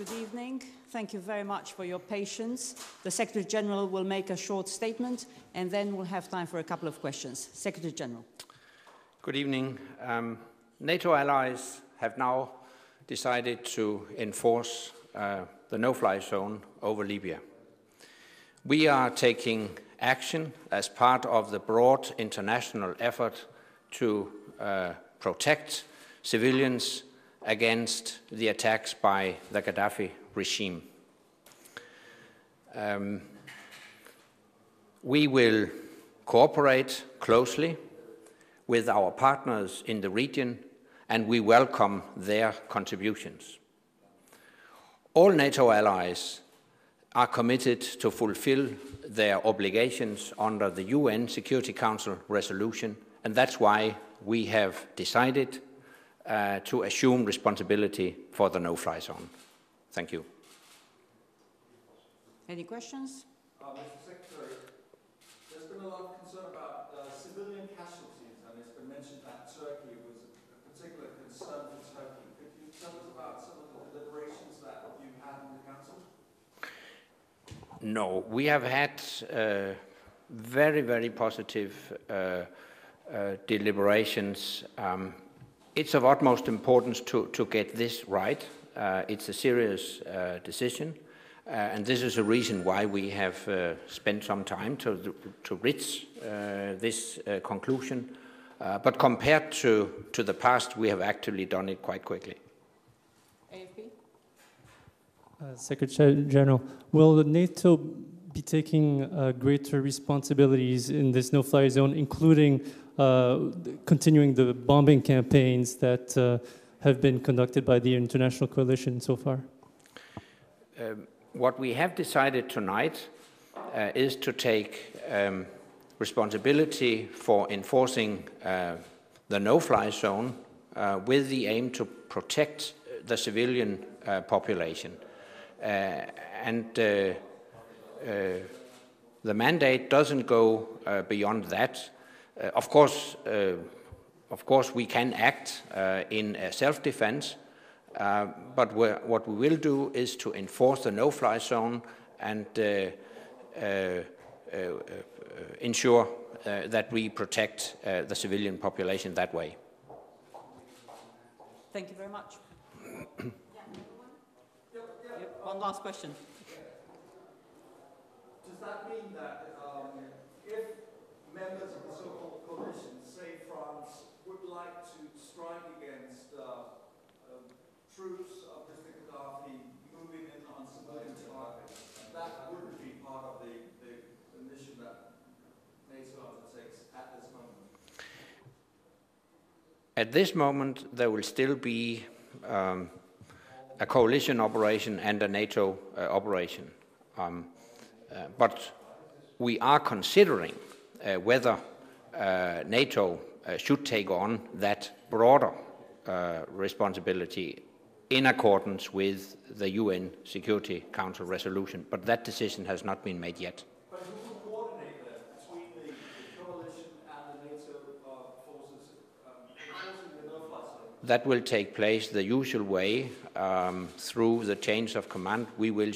Good evening. Thank you very much for your patience. The Secretary General will make a short statement and then we'll have time for a couple of questions. Secretary General. Good evening. NATO allies have now decided to enforce the no-fly zone over Libya. We are taking action as part of the broad international effort to protect civilians against the attacks by the Gaddafi regime. We will cooperate closely with our partners in the region, and we welcome their contributions. All NATO allies are committed to fulfill their obligations under the UN Security Council resolution, and that's why we have decided to assume responsibility for the no-fly zone. Thank you. Any questions? Mr. Secretary, there's been a lot of concern about civilian casualties, and it's been mentioned that Turkey was a particular concern for Turkey. Could you tell us about some of the deliberations that you've had in the Council? No, we have had very, very positive deliberations. It's of utmost importance to get this right. It's a serious decision, and this is a reason why we have spent some time to reach this conclusion. But compared to the past, we have actually done it quite quickly. AFP? Secretary General, will NATO be taking greater responsibilities in this no-fly zone, including continuing the bombing campaigns that have been conducted by the international coalition so far? What we have decided tonight is to take responsibility for enforcing the no-fly zone with the aim to protect the civilian population. The mandate doesn't go beyond that. Of course, we can act in self-defense, but what we will do is to enforce the no-fly zone and ensure that we protect the civilian population that way. Thank you very much. One last question. Does that mean that if members of the so-called coalition, say France, would like to strike against troops of Mr. Gaddafi moving in on civilian targets, that wouldn't be part of the mission that NATO undertakes at this moment? At this moment, there will still be a coalition operation and a NATO operation. But we are considering whether NATO should take on that broader responsibility in accordance with the UN Security Council resolution. But that decision has not been made yet. But who will coordinate that between the coalition and the NATO forces enforcing the no-fly zone? That will take place the usual way through the chains of command. We will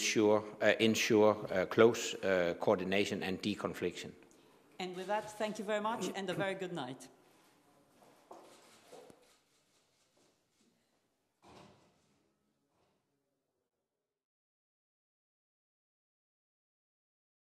ensure close coordination and deconfliction. And with that, thank you very much and a very good night.